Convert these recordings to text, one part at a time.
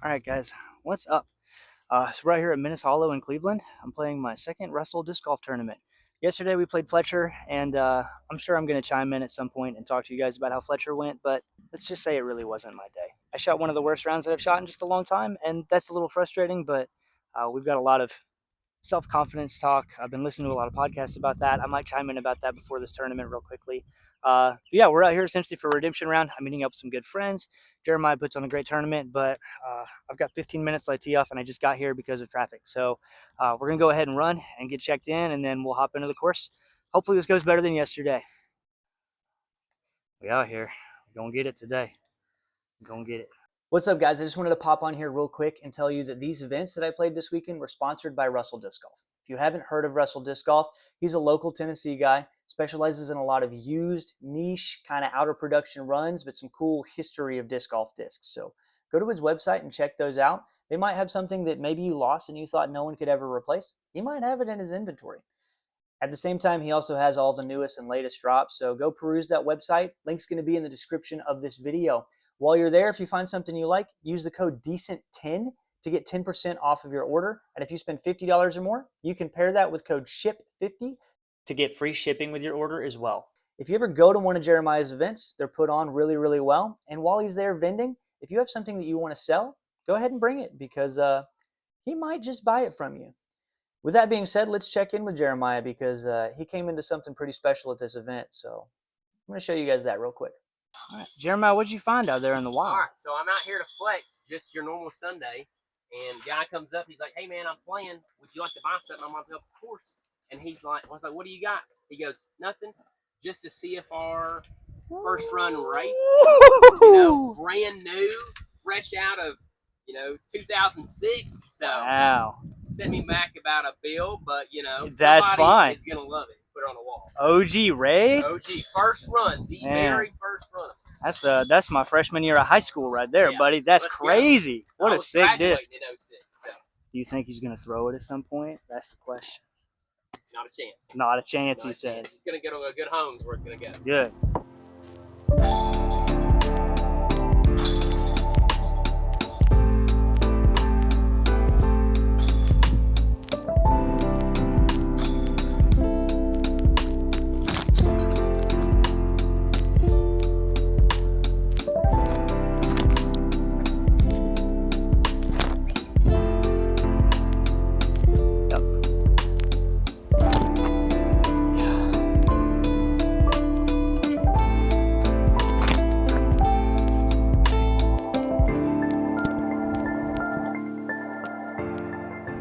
All right, guys, what's up? So right here at Minnis Hollow in Cleveland, I'm playing my second Russell disc golf tournament. Yesterday we played Fletcher, and I'm sure I'm going to chime in at some point and talk to you guys about how Fletcher went, but let's just say it really wasn't my day. I shot one of the worst rounds that I've shot in just a long time, and that's a little frustrating, but we've got a lot of self-confidence talk. I've been listening to a lot of podcasts about that. I might chime in about that before this tournament real quickly. Yeah, we're out here essentially for redemption round. I'm meeting up with some good friends. Jeremiah puts on a great tournament, but I've got 15 minutes till I tee off, and I just got here because of traffic. So we're gonna go ahead and run and get checked in, and then we'll hop into the course. Hopefully this goes better than yesterday. We out here. We're gonna get it today. We're gonna get it. What's up, guys? I just wanted to pop on here real quick and tell you that these events that I played this weekend were sponsored by Russell Disc Golf. If you haven't heard of Russell Disc Golf, he's a local Tennessee guy, specializes in a lot of used, niche, kind of out of production runs, but some cool history of disc golf discs. So go to his website and check those out. They might have something that maybe you lost and you thought no one could ever replace. He might have it in his inventory. At the same time, he also has all the newest and latest drops, so go peruse that website. Link's going to be in the description of this video. While you're there, if you find something you like, use the code DECENT10 to get 10% off of your order. And if you spend $50 or more, you can pair that with code SHIP50 to get free shipping with your order as well. If you ever go to one of Jeremiah's events, they're put on really, really well. And while he's there vending, if you have something that you want to sell, go ahead and bring it because he might just buy it from you. With that being said, let's check in with Jeremiah because he came into something pretty special at this event. So I'm going to show you guys that real quick. All right, Jeremiah, what'd you find out there in the wild? All right, so I'm out here to flex, just your normal Sunday, and guy comes up, he's like, "Hey man, I'm playing. Would you like to buy something?" I'm like, "Of course." And he's like, I was like, "What do you got?" He goes, "Nothing, just a CFR first run rate, brand new, fresh out of 2006." So wow, sent me back about a bill, but that's somebody fine. is gonna love it. Put it on the wall. So. OG raid? OG first run, the very first run. That's my freshman year of high school right there, buddy. That's crazy. What a sick disc. In 06, so. Do you think he's gonna throw it at some point? That's the question. Not a chance. Not a chance, he says. It's gonna go to a good homes where it's gonna go. Good.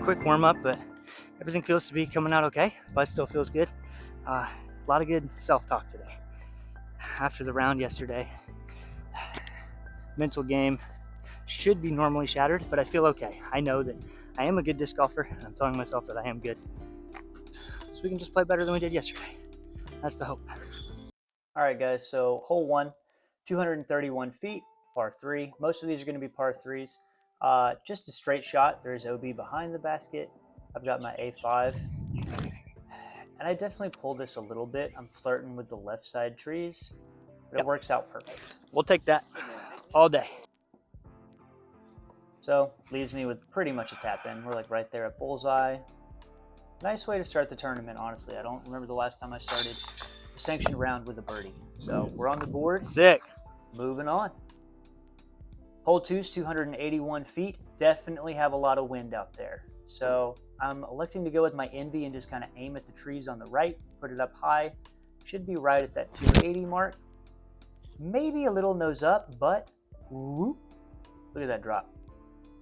Quick warm up, but everything feels to be coming out okay. But still feels good. A lot of good self-talk today. After the round yesterday, mental game should be normally shattered, but I feel okay. I know that I am a good disc golfer, and I'm telling myself that I am good. So we can just play better than we did yesterday. That's the hope. All right, guys, so hole 1, 231 feet, par 3. Most of these are going to be par 3s. Just a straight shot. There's OB behind the basket. I've got my A5. And I definitely pulled this a little bit. I'm flirting with the left side trees, but it works out perfect. We'll take that all day. So, leaves me with pretty much a tap in. We're like right there at bullseye. Nice way to start the tournament, honestly. I don't remember the last time I started a sanctioned round with a birdie. So, we're on the board. Sick. Moving on. Hole 2 is 281 feet. Definitely have a lot of wind out there. So I'm electing to go with my Envy and just kind of aim at the trees on the right, put it up high. Should be right at that 280 mark. Maybe a little nose up, but whoop, look at that drop.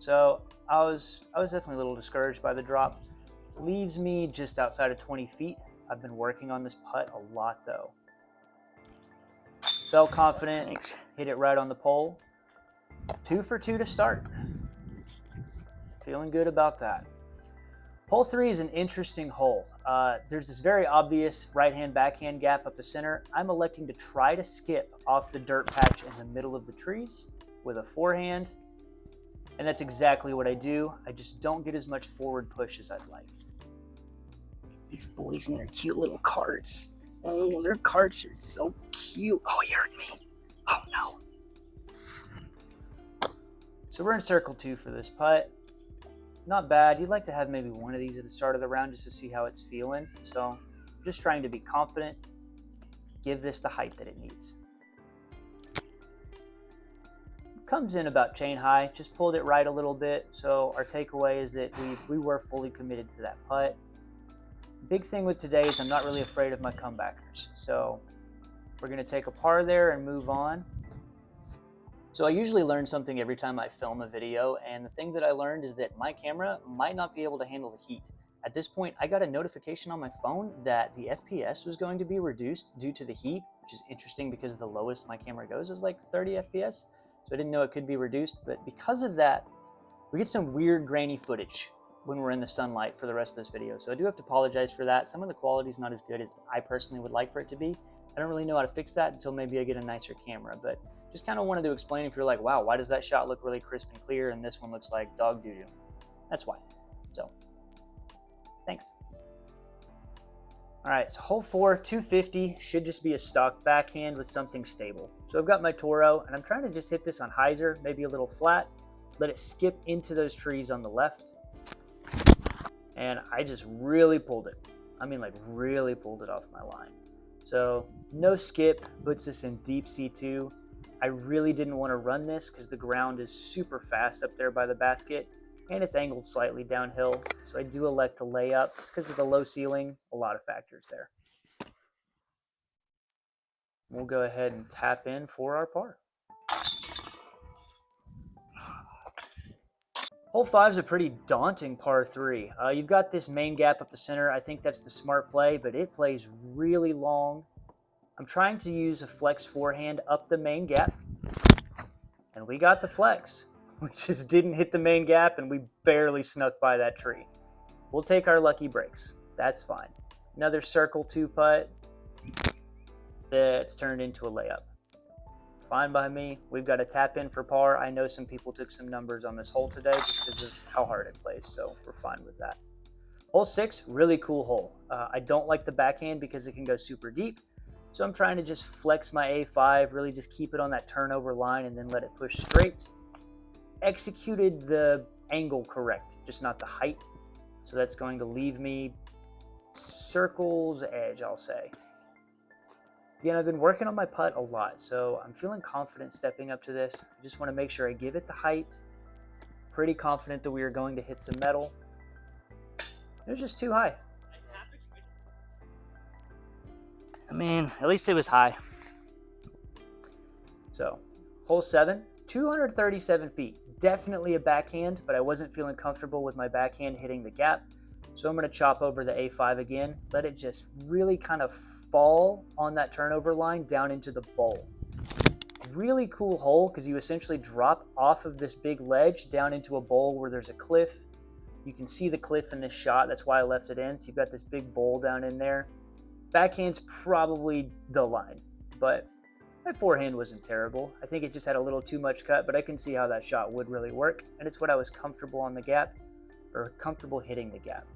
So I was definitely a little discouraged by the drop. Leaves me just outside of 20 feet. I've been working on this putt a lot though. Felt confident, Thanks. Hit it right on the pole. 2 for 2 to start. Feeling good about that. Hole 3 is an interesting hole. There's this very obvious right-hand backhand gap up the center. I'm electing to try to skip off the dirt patch in the middle of the trees with a forehand, and that's exactly what I do. I just don't get as much forward push as I'd like. These boys and their cute little carts. Oh, their carts are so cute. Oh, he hurt me. Oh, no. So we're in circle 2 for this putt. Not bad. You'd like to have maybe one of these at the start of the round just to see how it's feeling. So I'm just trying to be confident, give this the height that it needs. Comes in about chain high, just pulled it right a little bit. So our takeaway is that we were fully committed to that putt. Big thing with today is I'm not really afraid of my comebackers. So we're going to take a par there and move on. So I usually learn something every time I film a video, and the thing that I learned is that my camera might not be able to handle the heat. At this point, I got a notification on my phone that the FPS was going to be reduced due to the heat, which is interesting because the lowest my camera goes is like 30 FPS. So I didn't know it could be reduced, but because of that, we get some weird grainy footage when we're in the sunlight for the rest of this video. So I do have to apologize for that. Some of the quality is not as good as I personally would like for it to be. I don't really know how to fix that until maybe I get a nicer camera, but just kind of wanted to explain if you're like, wow, why does that shot look really crisp and clear and this one looks like dog doo-doo? That's why. So, thanks. All right, so hole 4, 250, should just be a stock backhand with something stable. So I've got my Toro, and I'm trying to just hit this on hyzer, maybe a little flat, let it skip into those trees on the left. And I just really pulled it. I mean, like really pulled it off my line. So no skip, puts this in deep C2. I really didn't want to run this because the ground is super fast up there by the basket and it's angled slightly downhill. So I do elect to lay up just because of the low ceiling, a lot of factors there. We'll go ahead and tap in for our par. Hole 5 is a pretty daunting par 3. You've got this main gap up the center. I think that's the smart play, but it plays really long. I'm trying to use a flex forehand up the main gap, and we got the flex. We just didn't hit the main gap, and we barely snuck by that tree. We'll take our lucky breaks. That's fine. Another circle 2 putt that's turned into a layup. Fine by me. We've got a tap in for par. I know some people took some numbers on this hole today just because of how hard it plays, so we're fine with that. Hole 6, really cool hole. I don't like the backhand because it can go super deep, so I'm trying to just flex my A5, really just keep it on that turnover line and then let it push straight. Executed the angle correct, just not the height, so that's going to leave me circle's edge, I'll say. Again, I've been working on my putt a lot, so I'm feeling confident stepping up to this. I just want to make sure I give it the height. Pretty confident that we are going to hit some metal. It was just too high. I mean, at least it was high. So, hole 7, 237 feet. Definitely a backhand, but I wasn't feeling comfortable with my backhand hitting the gap. So I'm going to chop over the A5 again, let it just really kind of fall on that turnover line down into the bowl. Really cool hole because you essentially drop off of this big ledge down into a bowl where there's a cliff. You can see the cliff in this shot, that's why I left it in. So you've got this big bowl down in there. Backhand's probably the line, but my forehand wasn't terrible. I think it just had a little too much cut, but I can see how that shot would really work. And it's what I was comfortable on the gap, or comfortable hitting the gap.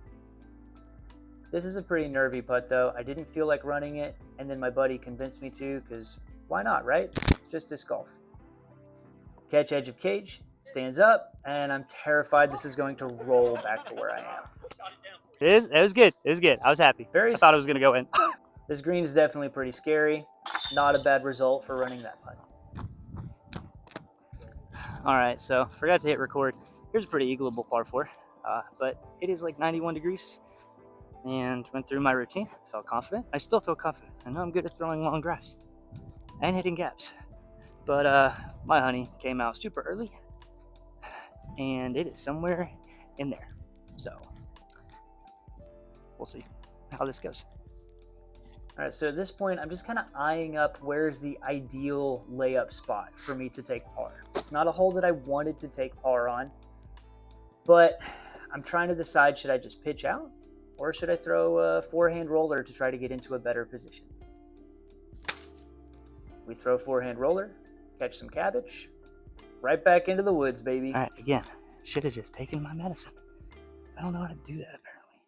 This is a pretty nervy putt though. I didn't feel like running it, and then my buddy convinced me to, because why not, right? It's just disc golf. Catch edge of cage, stands up, and I'm terrified this is going to roll back to where I am. It was good. It was good. I was happy. I thought it was going to go in. This green is definitely pretty scary. Not a bad result for running that putt. All right, so forgot to hit record. Here's a pretty eagleable par 4, but it is like 91 degrees. And went through my routine, felt confident. I still feel confident. I know I'm good at throwing long drafts and hitting gaps. But my honey came out super early, and it is somewhere in there. So we'll see how this goes. All right, so at this point, I'm just kind of eyeing up where's the ideal layup spot for me to take par. It's not a hole that I wanted to take par on, but I'm trying to decide, should I just pitch out? Or should I throw a forehand roller to try to get into a better position? We throw forehand roller, catch some cabbage, right back into the woods, baby. All right, again, should have just taken my medicine. I don't know how to do that, apparently.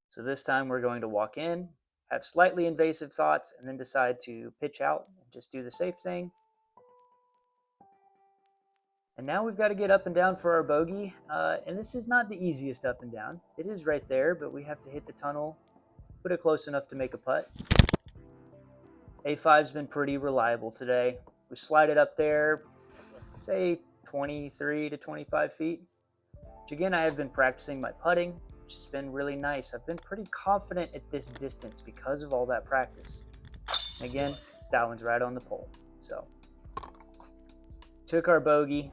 So this time we're going to walk in, have slightly invasive thoughts, and then decide to pitch out and just do the safe thing. And now we've got to get up and down for our bogey. And this is not the easiest up and down. It is right there, but we have to hit the tunnel, put it close enough to make a putt. A5's been pretty reliable today. We slide it up there, say 23 to 25 feet. Which again, I have been practicing my putting, which has been really nice. I've been pretty confident at this distance because of all that practice. Again, that one's right on the pole. So, took our bogey,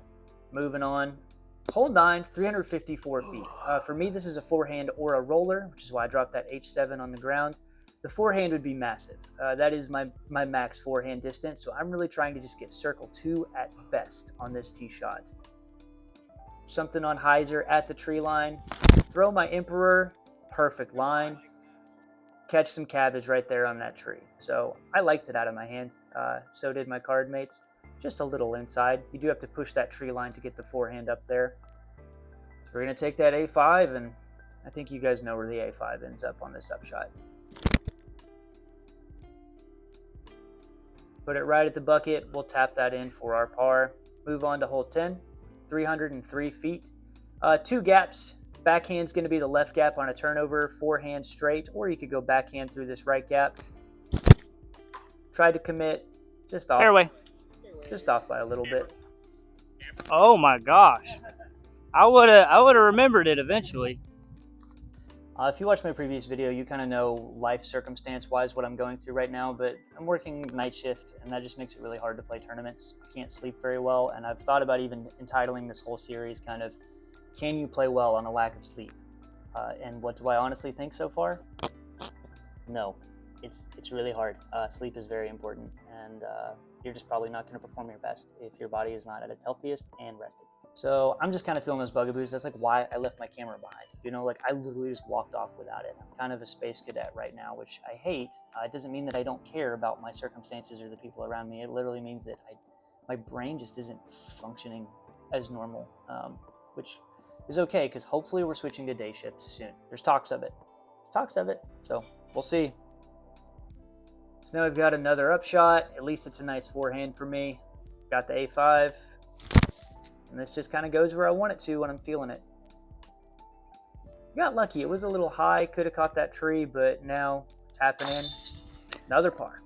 moving on. Hole 9, 354 feet. For me, this is a forehand or a roller, which is why I dropped that H7 on the ground. The forehand would be massive. That is my max forehand distance, so I'm really trying to just get circle 2 at best on this tee shot. Something on hyzer at the tree line. Throw my Emperor, perfect line. Catch some cabbage right there on that tree. So I liked it out of my hand. So did my card mates. Just a little inside. You do have to push that tree line to get the forehand up there. So we're going to take that A5, and I think you guys know where the A5 ends up on this upshot. Put it right at the bucket. We'll tap that in for our par. Move on to hole 10, 303 feet. 2 gaps. Backhand's going to be the left gap on a turnover, forehand straight, or you could go backhand through this right gap. Tried to commit, just off. Fairway. Just off by a little bit. Oh my gosh. I would have remembered it eventually. If you watched my previous video, you kind of know life circumstance-wise what I'm going through right now, but I'm working night shift, and that just makes it really hard to play tournaments. I can't sleep very well, and I've thought about even entitling this whole series kind of, can you play well on a lack of sleep? And what do I honestly think so far? No, it's really hard. Sleep is very important, and you're just probably not going to perform your best if your body is not at its healthiest and rested. So I'm just kind of feeling those bugaboos. That's like why I left my camera behind. You know, like I literally just walked off without it. I'm kind of a space cadet right now, which I hate. It doesn't mean that I don't care about my circumstances or the people around me. It literally means that my brain just isn't functioning as normal, which is okay because hopefully we're switching to day shifts soon. There's talks of it. So we'll see. So now we've got another upshot. At least it's a nice forehand for me. Got the A5. And this just kind of goes where I want it to when I'm feeling it. Got lucky. It was a little high. Could have caught that tree, but now tapping in. Another par.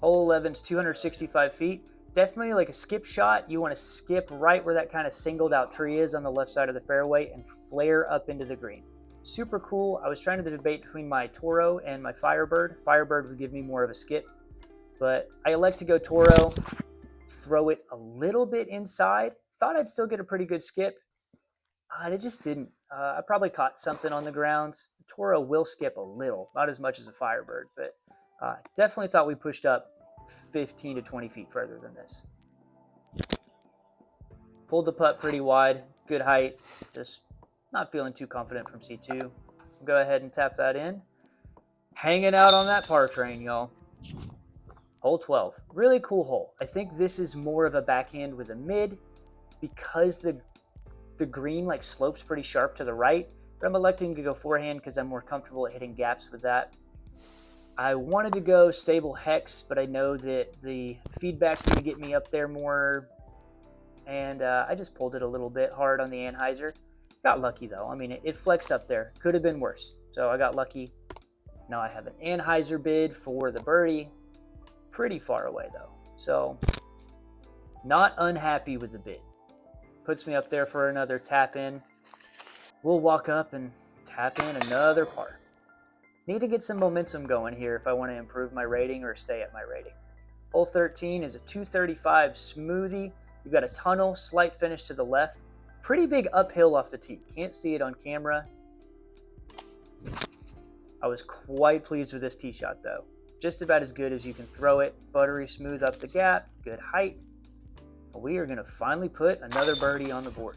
Hole 11's 265 feet. Definitely like a skip shot. You want to skip right where that kind of singled out tree is on the left side of the fairway and flare up into the green. Super cool. I was trying to debate between my Toro and my Firebird. Firebird would give me more of a skip, but I elect to go Toro, throw it a little bit inside. Thought I'd still get a pretty good skip. It just didn't. I probably caught something on the grounds. The Toro will skip a little, not as much as a Firebird, but definitely thought we pushed up 15 to 20 feet further than this. Pulled the putt pretty wide, good height, just not feeling too confident from C2. Go ahead and tap that in. Hanging out on that par train, y'all. Hole 12, really cool hole. I think this is more of a backhand with a mid because the green like slopes pretty sharp to the right, but I'm electing to go forehand because I'm more comfortable at hitting gaps with that. I wanted to go stable hex, but I know that the feedback's going to get me up there more, and I just pulled it a little bit hard on the anhyzer. Got lucky though. I mean, it flexed up there. Could have been worse. So I got lucky. Now I have an anhyzer bid for the birdie. Pretty far away though. So not unhappy with the bid. Puts me up there for another tap in. We'll walk up and tap in another par. Need to get some momentum going here if I want to improve my rating or stay at my rating. Hole 13 is a 235 smoothie. You've got a tunnel, slight finish to the left. Pretty big uphill off the tee. Can't see it on camera. I was quite pleased with this tee shot though. Just about as good as you can throw it. Buttery smooth up the gap, good height. We are going to finally put another birdie on the board.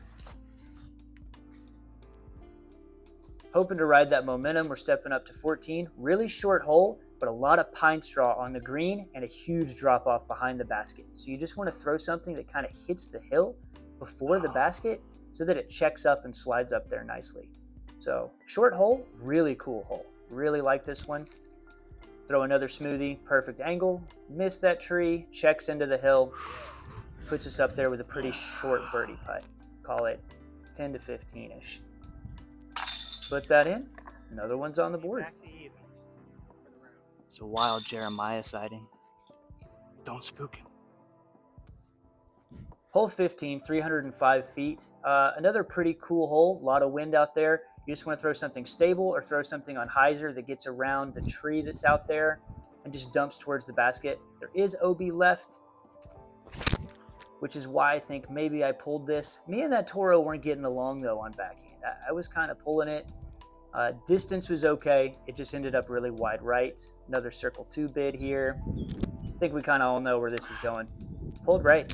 Hoping to ride that momentum. We're stepping up to 14. Really short hole, but a lot of pine straw on the green and a huge drop off behind the basket. So you just want to throw something that kind of hits the hill before the basket so that it checks up and slides up there nicely. So short hole, really cool hole. Really like this one. Throw another smoothie, perfect angle, miss that tree, checks into the hill, puts us up there with a pretty short birdie putt. Call it 10 to 15-ish. Put that in, another one's on the board. It's a wild Jeremiah sighting. Don't spook him. Hole 15, 305 feet. Another pretty cool hole, a lot of wind out there. You just want to throw something stable or throw something on hyzer that gets around the tree that's out there and just dumps towards the basket. There is OB left, which is why I think maybe I pulled this. Me and that Toro weren't getting along though on backhand. I was kind of pulling it. Distance was okay. It just ended up really wide right. Another circle 2 bid here. I think we kind of all know where this is going. Pulled right.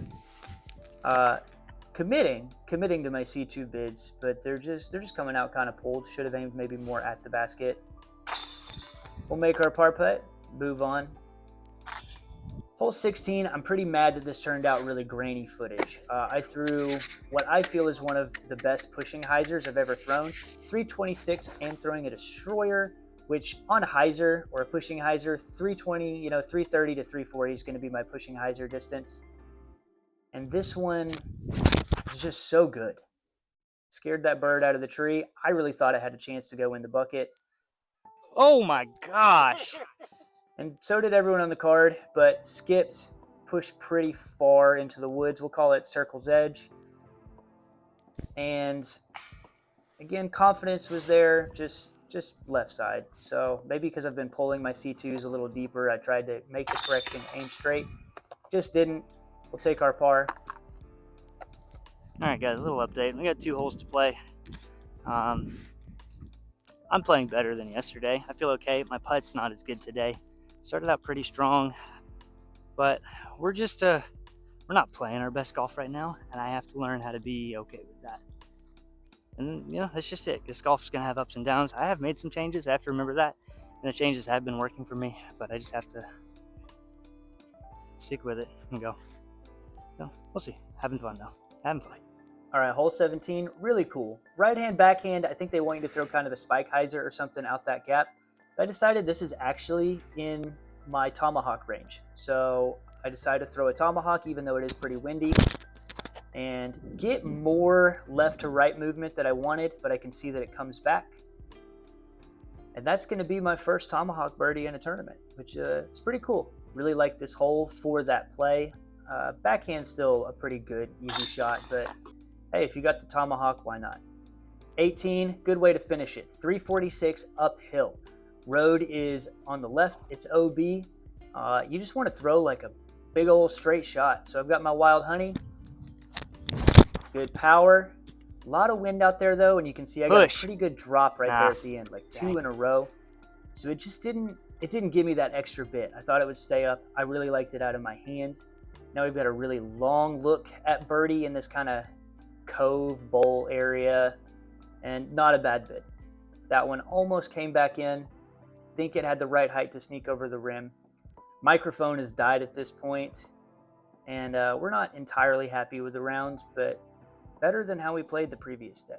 Committing to my C2 bids, but they're just coming out kind of pulled. Should have aimed maybe more at the basket. We'll make our par putt, move on. Hole 16, I'm pretty mad that this turned out really grainy footage. I threw what I feel is one of the best pushing hyzers I've ever thrown. 326 and throwing a destroyer, which on hyzer or a pushing hyzer, 320, 330 to 340 is going to be my pushing hyzer distance. And this one is just so good. Scared that bird out of the tree. I really thought I had a chance to go in the bucket. Oh my gosh. And so did everyone on the card, but skipped, pushed pretty far into the woods. We'll call it circle's edge. And again, confidence was there, just left side. So maybe because I've been pulling my C2s a little deeper, I tried to make the correction, aim straight. Just didn't. We'll take our par. All right, guys, a little update. We got 2 holes to play. I'm playing better than yesterday. I feel okay. My putt's not as good today. Started out pretty strong, but we're not playing our best golf right now, and I have to learn how to be okay with that. And that's just it. This golf's gonna have ups and downs. I have made some changes. I have to remember that, and the changes have been working for me. But I just have to stick with it and go. So we'll see. Having fun though. Having fun. All right, hole 17, really cool. Right hand, backhand, I think they want you to throw kind of a spike hyzer or something out that gap. But I decided this is actually in my tomahawk range. So I decided to throw a tomahawk even though it is pretty windy and get more left to right movement that I wanted, but I can see that it comes back. And that's gonna be my first tomahawk birdie in a tournament, which is pretty cool. Really like this hole for that play. Backhand's still a pretty good, easy shot, but hey, if you got the tomahawk, why not? 18, good way to finish it. 346 uphill. Road is on the left, it's OB. You just want to throw like a big old straight shot. So I've got my wild honey. Good power. A lot of wind out there though, and you can see I got a pretty good drop right there at the end, like 2 in a row. So it just didn't give me that extra bit. I thought it would stay up. I really liked it out of my hand. Now we've got a really long look at birdie in this kind of cove bowl area, and not a bad bid. That one almost came back in. Think it had the right height to sneak over the rim. Microphone has died at this point, and we're not entirely happy with the rounds, but better than how we played the previous day.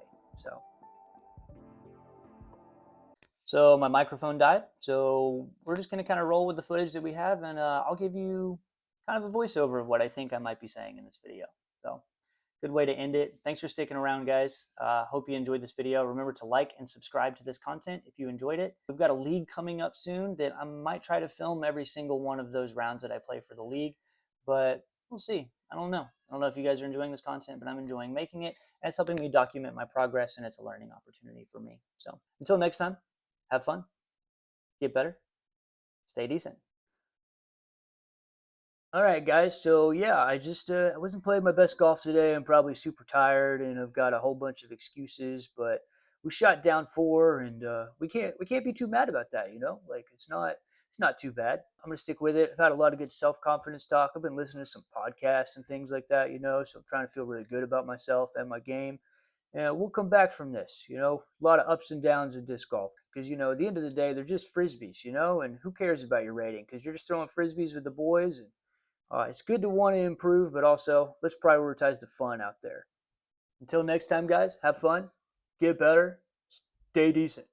So my microphone died, so we're just going to kind of roll with the footage that we have, and I'll give you kind of a voiceover of what I think I might be saying in this video. So good way to end it. Thanks for sticking around, guys. Hope you enjoyed this video. Remember to like and subscribe to this content if you enjoyed it. We've got a league coming up soon that I might try to film every single one of those rounds that I play for the league, but we'll see. I don't know. I don't know if you guys are enjoying this content, but I'm enjoying making it, and it's helping me document my progress, and it's a learning opportunity for me. So until next time, have fun, get better, stay decent. All right, guys. So yeah, I wasn't playing my best golf today. I'm probably super tired, and I've got a whole bunch of excuses. But we shot down 4, and we can't be too mad about that. Like it's not too bad. I'm gonna stick with it. I've had a lot of good self-confidence talk. I've been listening to some podcasts and things like that. So I'm trying to feel really good about myself and my game. And we'll come back from this. A lot of ups and downs in disc golf because at the end of the day, they're just frisbees. And who cares about your rating because you're just throwing frisbees with the boys and. It's good to want to improve, but also let's prioritize the fun out there. Until next time, guys, have fun, get better, stay decent.